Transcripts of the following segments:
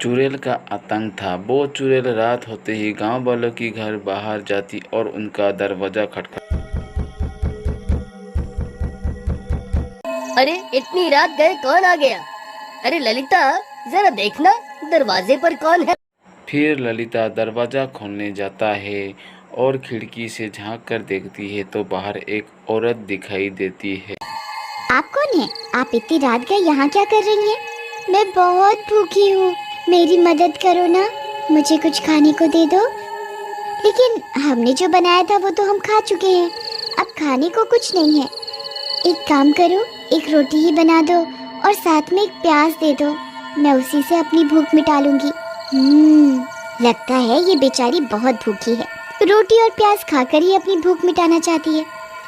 चुड़ैल का आतंक था। वो चुड़ैल रात होते ही गांव वालों की घर बाहर जाती और उनका दरवाजा खटखट। अरे इतनी रात गए कौन आ गया? अरे ललिता, जरा देखना दरवाजे पर कौन है। फिर ललिता दरवाजा खोलने जाता है और खिड़की से झांक कर देखती है तो बाहर एक औरत दिखाई देती है। आप कौन है? आप इतनी रात गए यहाँ क्या कर रही हैं? मैं बहुत भूखी हूँ, मेरी मदद करो ना, मुझे कुछ खाने को दे दो। लेकिन हमने जो बनाया था वो तो हम खा चुके हैं, अब खाने को कुछ नहीं है। एक काम करो, एक रोटी ही बना दो और साथ में एक प्याज दे दो, मैं उसी से अपनी भूख मिटा लूंगी। लगता है ये बेचारी बहुत भूखी है, रोटी और प्याज खाकर ही अपनी भूख मिटाना चाहती है।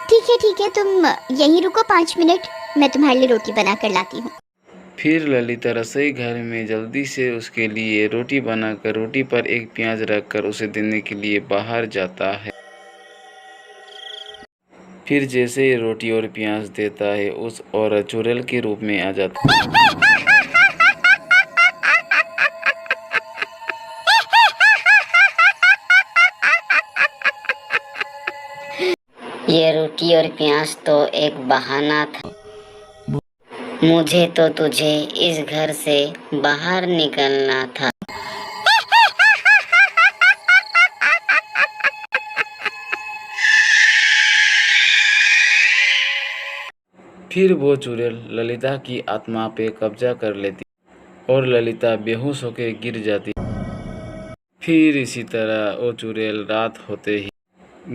ठीक है, तुम यहीं रुको 5 मिनट, मैं तुम्हारे लिए रोटी बना कर लाती हूँ। फिर ललिता रसोई घर में जल्दी से उसके लिए रोटी बनाकर रोटी पर एक प्याज रखकर उसे देने के लिए बाहर जाता है। फिर जैसे ही रोटी और प्याज देता है उस औरत चुड़ैल के रूप में आ जाती है। ये रोटी और प्याज तो एक बहाना था, मुझे तो तुझे इस घर से बाहर निकलना था। फिर वो चुड़ैल ललिता की आत्मा पे कब्जा कर लेती और ललिता बेहोश होकर गिर जाती। फिर इसी तरह वो चुड़ैल रात होते ही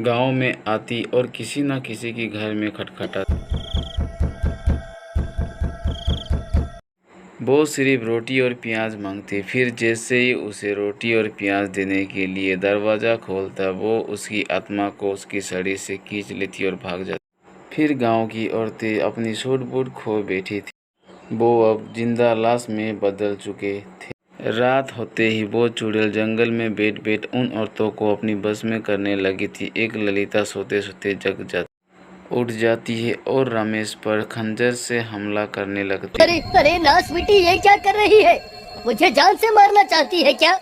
गांव में आती और किसी न किसी के घर में खटखटाती। वो सिर्फ रोटी और प्याज मांगती। फिर जैसे ही उसे रोटी और प्याज देने के लिए दरवाज़ा खोलता वो उसकी आत्मा को उसकी साड़ी से खींच लेती और भाग जाती। फिर गांव की औरतें अपनी सूट-बूट खो बैठी थी, वो अब जिंदा लाश में बदल चुके थे। रात होते ही वो चुड़ैल जंगल में बैठ उन औरतों को अपनी बस में करने लगी थी। एक ललिता सोते सोते उठ जाती है और रमेश पर खंजर से हमला करने लगती है। अरे नास बेटी, ये क्या कर रही है? मुझे जान से मारना चाहती है क्या?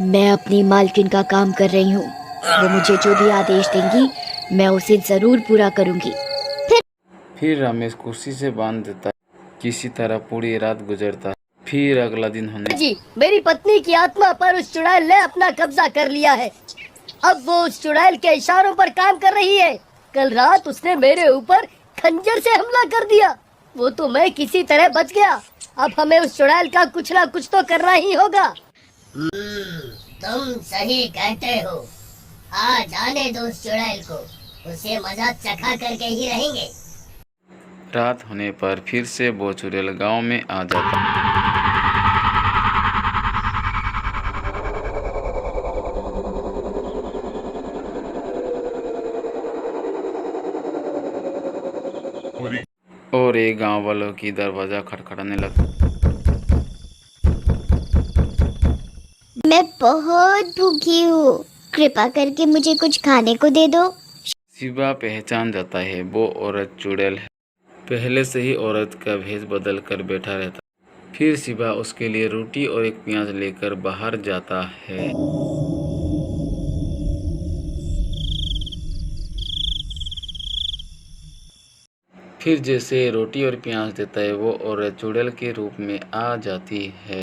मैं अपनी मालकिन का काम कर रही हूँ, वो मुझे जो भी आदेश देंगी मैं उसे जरूर पूरा करूँगी। फिर रमेश कुर्सी से बांध देता है। किसी तरह पूरी रात गुजरता है। फिर अगला दिन होने जी, मेरी पत्नी की आत्मा पर उस चुड़ैल ने अपना कब्जा कर लिया है। अब वो उस चुड़ैल के इशारों पर काम कर रही है। कल रात उसने मेरे ऊपर खंजर से हमला कर दिया, वो तो मैं किसी तरह बच गया। अब हमें उस चुड़ैल का कुछ ना कुछ तो करना ही होगा। तुम सही कहते हो, आज आने दो उस चुड़ैल को, उसे मजा चखा करके ही रहेंगे। रात होने पर फिर से वो चुड़ैल गांव में आ जाता। और एक गांव वालों की दरवाजा खटखटाने लगा। मैं बहुत भूखी हूँ, कृपा करके मुझे कुछ खाने को दे दो। शिवा पहचान जाता है वो औरत चुड़ैल है। पहले से ही औरत का भेष बदल कर बैठा रहता। फिर शिवा उसके लिए रोटी और एक प्याज लेकर बाहर जाता है। फिर जैसे रोटी और प्याज देता है वो औरत चुड़ैल के रूप में आ जाती है।